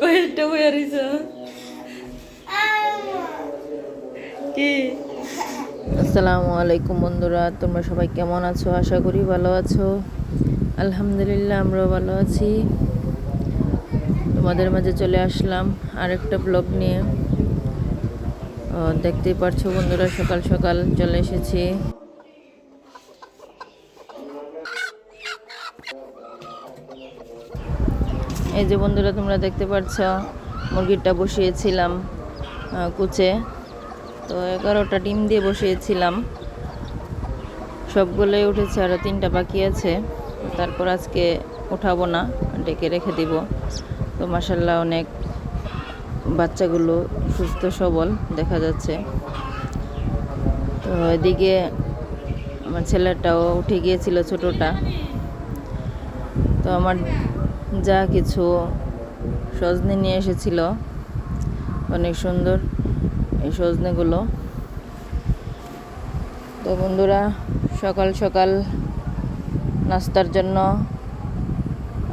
কয়েকটা বই আরিস কি? আসসালামু আলাইকুম বন্ধুরা, তোমরা সবাই কেমন আছো? আশা করি ভালো আছো। আলহামদুলিল্লাহ, আমরাও ভালো আছি। তোমাদের মাঝে চলে আসলাম আরেকটা ব্লগ নিয়ে। দেখতেই পারছো বন্ধুরা, সকাল সকাল চলে এসেছি। এই যে বন্ধুরা, তোমরা দেখতে পাচ্ছ মুরগিটা বসিয়েছিলাম কুচে। তো 11টা ডিম দিয়ে বসিয়েছিলাম, সবগুলোই উঠেছে, আরও 3টা বাকি আছে। তারপর আজকে উঠাবো না, ডেকে রেখে দিব। তো মাশাল্লাহ অনেক বাচ্চাগুলো সুস্থ সবল দেখা যাচ্ছে। তো এদিকে আমার ছেলেটাও উঠে গিয়েছিল, ছোটোটা। তো আমার যা কিছু সজনে নিয়ে এসেছিল, অনেক সুন্দর এই সজনেগুলো। তো বন্ধুরা, সকাল সকাল নাস্তার জন্য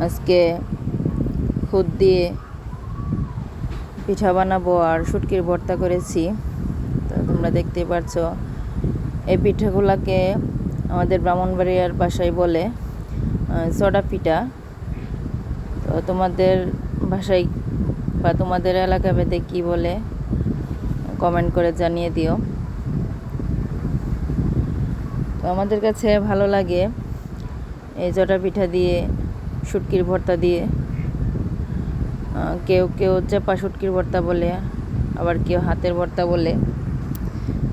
আজকে খুদ দিয়ে পিঠা বানাবো আর শুটকির ভর্তা করেছি। তো তোমরা দেখতেই পারছো, এই পিঠাগুলোকে আমাদের ব্রাহ্মণবাড়িয়ার ভাষায় বলে চড়া পিঠা। তো তোমাদের ভাষায় বা তোমাদের এলাকা ভেদে কী বলে কমেন্ট করে জানিয়ে দিও। তো আমাদের কাছে ভালো লাগে এই চড়া পিঠা দিয়ে শুটকির ভর্তা দিয়ে। কেউ কেউ চেপা শুটকির ভর্তা বলে, আবার কেউ হাতের ভর্তা বলে।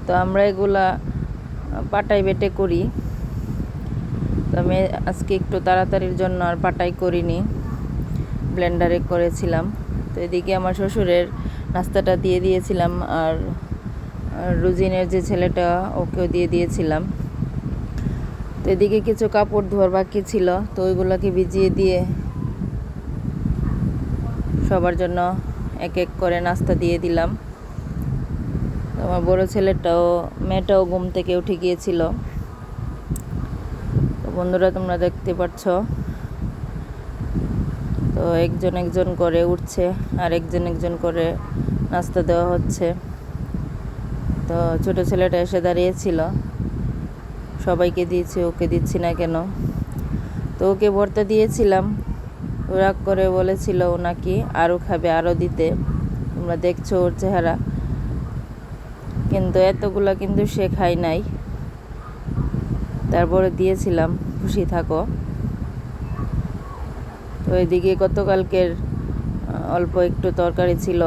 তো আমরা এগুলা পাটাই বেটে করি। তো আমি আজকে একটু তাড়াতাড়ির জন্য আর পাটাই করিনি, ব্লেন্ডারে করেছিলাম। তো এদিকে আমার শ্বশুরের নাস্তাটা দিয়ে দিয়েছিলাম, আর রুজিনের যে ছেলেটা, ওকেও দিয়ে দিয়েছিলাম। তো এদিকে কিছু কাপড় ধোয়ার বাকি ছিল, তো ওইগুলোকে ভিজিয়ে দিয়ে সবার জন্য এক এক করে নাস্তা দিয়ে দিলাম। আমার বড় ছেলেটাও, মেয়েটাও ঘুম থেকে উঠে গিয়েছিল। তো বন্ধুরা, তোমরা দেখতে পাচ্ছ, তো একজন একজন করে উঠছে আর একজন একজন করে নাস্তা দেওয়া হচ্ছে। তো ছোট ছেলেটা এসে দাঁড়িয়েছিল, সবাইকে দিয়েছি, ওকে দিচ্ছি না কেন। তো ওকে ভর্তা দিয়েছিলাম, ও রাগ করে বলেছিল ও নাকি আরও খাবে, আরও দিতে। তোমরা দেখছো ওর চেহারা, কিন্তু এতগুলা কিন্তু সে খায় নাই। তারপরে দিয়েছিলাম, খুশি থাকো। তো এদিকে গতকালকের অল্প একটু তরকারি ছিল,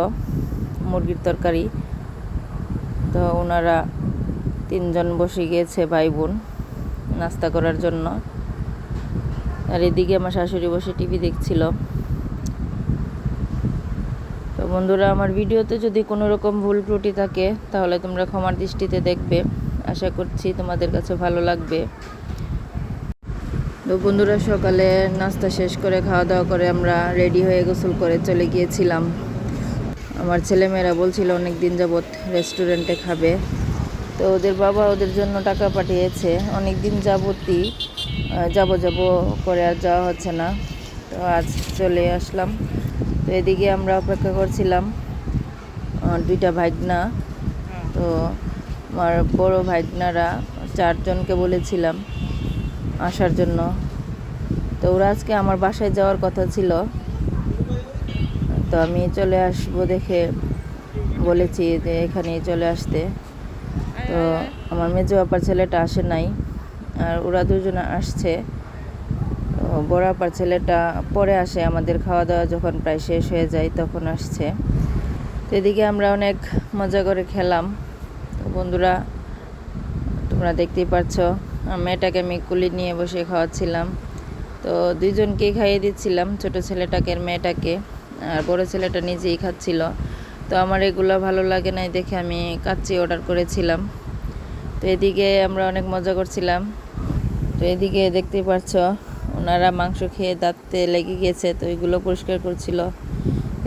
মুরগির তরকারি। তো ওনারা 3জন বসে গিয়েছে, ভাই বোন, নাস্তা করার জন্য। আর এদিকে আমার শাশুড়ি বসে টিভি দেখছিল। তো বন্ধুরা, আমার ভিডিওতে যদি কোনো রকম ভুল ত্রুটি থাকে তাহলে তোমরা ক্ষমার দৃষ্টিতে দেখবে। আশা করছি তোমাদের কাছে ভালো লাগবে। তো বন্ধুরা, সকালে নাস্তা শেষ করে খাওয়া দাওয়া করে আমরা রেডি হয়ে গোসল করে চলে গিয়েছিলাম। আমার ছেলেমেয়েরা বলছিল অনেক দিন যাবৎ রেস্টুরেন্টে খাবে। তো ওদের বাবা ওদের জন্য টাকা পাঠিয়েছে, অনেক দিন যাবতই যাব করে আর যাওয়া হচ্ছে না। তো আজ চলে আসলাম। তো এদিকে আমরা অপেক্ষা করছিলাম 2টা ভাগনা। তো আমার বড় ভাগনারা 4জনকে বলেছিলাম আসার জন্য। তো ওরা আজকে আমার বাসায় যাওয়ার কথা ছিল, তো আমি চলে আসবো দেখে বলেছি যে এখানে চলে আসতে। তো আমার মেজো আপার ছেলেটা আসে নাই, আর ওরা 2জন আসছে। তো বড় আপার ছেলেটা পরে আসে, আমাদের খাওয়া দাওয়া যখন প্রায় শেষ হয়ে যায় তখন আসছে। তো এদিকে আমরা অনেক মজা করে খেলাম। তো বন্ধুরা, তোমরা দেখতেই পাচ্ছ, মেয়েটাকে আমি কুলি নিয়ে বসে খাওয়াচ্ছিলাম। তো 2জনকেই খাইয়ে দিচ্ছিলাম, ছোট ছেলেটাকে আর মেয়েটাকে, আর বড় ছেলেটা নিজেই খাচ্ছিল। তো আমার এগুলো ভালো লাগে নাই দেখে আমি কাচ্চি অর্ডার করেছিলাম। তো এদিকে আমরা অনেক মজা করছিলাম। তো এদিকে দেখতেই পাচ্ছ, ওনারা মাংস খেয়ে দাঁতে লেগে গিয়েছে, তো এগুলো পরিষ্কার করছিল।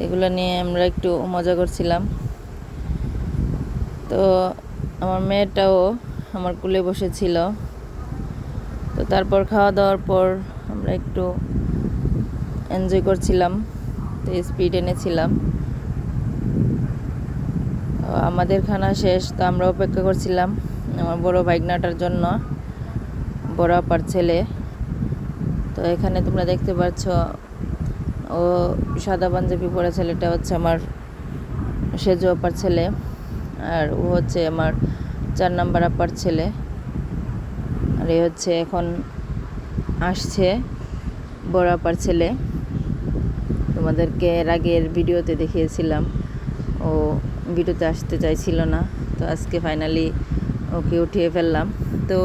এগুলো নিয়ে আমরা একটু মজা করছিলাম। তো আমার মেয়েটাও আমার কোলে বসেছিল। তো তারপর খাওয়া দাওয়ার পর আমরা একটু এনজয় করছিলাম, তো স্পিড এনেছিলাম। আমাদের খানা শেষ, তো আমরা অপেক্ষা করছিলাম আমার বড় ভাইগনাটার জন্য, বড় আপার ছেলে। তো এখানে তোমরা দেখতে পাচ্ছ ও সাদা পাঞ্জাবি পরা ছেলেটা হচ্ছে আমার সেজু আপার ছেলে, আর ও হচ্ছে আমার 4 নাম্বার আপার ছেলে। আর এ হচ্ছে এখন আসছে বড় আপার ছেলে। তোমাদেরকে এর আগের ভিডিওতে দেখিয়েছিলাম ও ভিডিওতে আসতে চাইছিল না, তো আজকে ফাইনালি ওকে উঠিয়ে ফেললাম। তো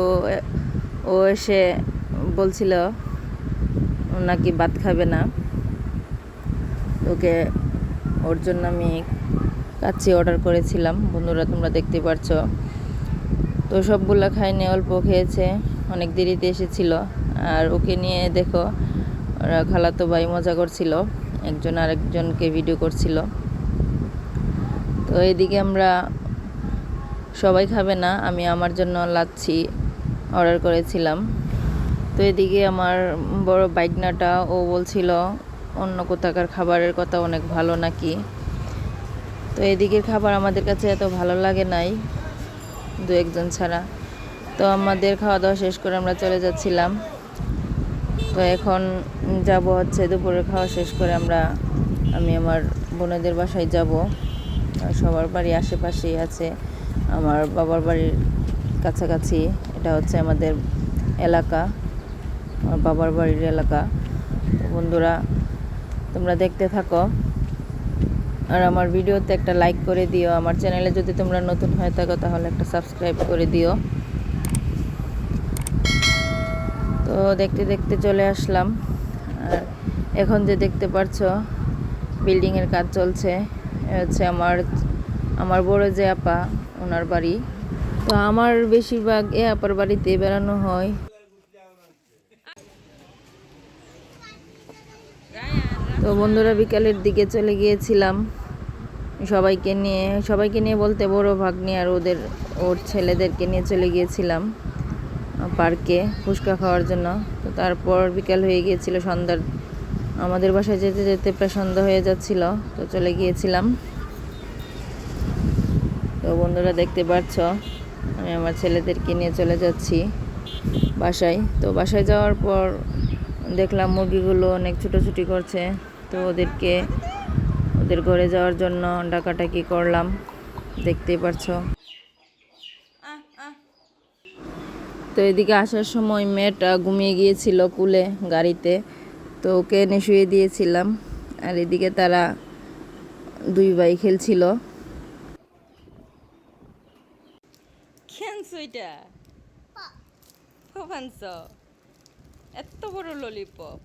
ও এসে বলছিল নাকি ভাত খাবে না, ওকে ওর জন্য আমি কাচ্চি অর্ডার করেছিলাম। বন্ধুরা তোমরা দেখতে পাচ্ছ, তো সবগুলা খায়নি, অল্প খেয়েছে, অনেক দেরিতে এসেছিল। আর ওকে নিয়ে দেখো ওরা খালাতো ভাই মজা করছিল, একজন আরেকজনকে ভিডিও করছিল। তো এদিকে আমরা সবাই খাবে না, আমি আমার জন্য লাচ্ছি অর্ডার করেছিলাম। তো এদিকে আমার বড় বাইকনাটা ও বলছিল অন্য কোথাকার খাবারের কথা অনেক ভালো নাকি। তো এদিকের খাবার আমাদের কাছে এত ভালো লাগে নাই, দু একজন ছাড়া। তো আমাদের খাওয়া দাওয়া শেষ করে আমরা চলে যাচ্ছিলাম। তো এখন যাব হচ্ছে দুপুরের খাওয়া শেষ করে আমি আমার বোনেদের বাসায় যাব। সবার বাড়ি আশেপাশেই আছে, আমার বাবার বাড়ির কাছাকাছি। এটা হচ্ছে আমাদের এলাকা, আমার বাবার বাড়ির এলাকা। তো বন্ধুরা তোমরা দেখতে থাকো, আর আমার ভিডিওতে একটা লাইক করে দিও। আমার চ্যানেলে যদি তোমরা নতুন হয়ে থাকো তাহলে একটা সাবস্ক্রাইব করে দিও। তো দেখতে দেখতে চলে আসলাম। আর এখন যে দেখতে পাচ্ছ বিল্ডিংয়ের কাজ চলছে, হচ্ছে আমার বড় যে আপা ওনার বাড়ি। তো আমার বেশিরভাগ এ আপার বাড়িতে বেড়ানো হয়। তো বন্ধুরা বিকালের দিকে চলে গিয়েছিলাম সবাইকে নিয়ে বলতে বড় ভাগ্নি আর ওর ছেলেদেরকে নিয়ে চলে গিয়েছিলাম পার্কে ফুচকা খাওয়ার জন্য। তো তারপর বিকাল হয়ে গিয়েছিল, সন্ধ্যার আমাদের বাসায় যেতে যেতে প্রায় সন্ধ্যা হয়ে যাচ্ছিল, তো চলে গিয়েছিলাম। তো বন্ধুরা দেখতে পাচ্ছ আমি আমার ছেলেদেরকে নিয়ে চলে যাচ্ছি বাসায়। তো বাসায় যাওয়ার পর দেখলাম মুরগিগুলো অনেক ছুটোছুটি করছে, তো ওদের ঘরে যাওয়ার জন্য ডাকাটাকি করলাম, দেখতেই পারছো। তো এদিকে আসার সময় মেয়েটা ঘুমিয়ে গিয়েছিল কুলে গাড়িতে, তো ওকে এনে শুয়ে দিয়েছিলাম। আর এদিকে তারা দুই ভাই খেলছিল। এটা এত বড় ললিপপ।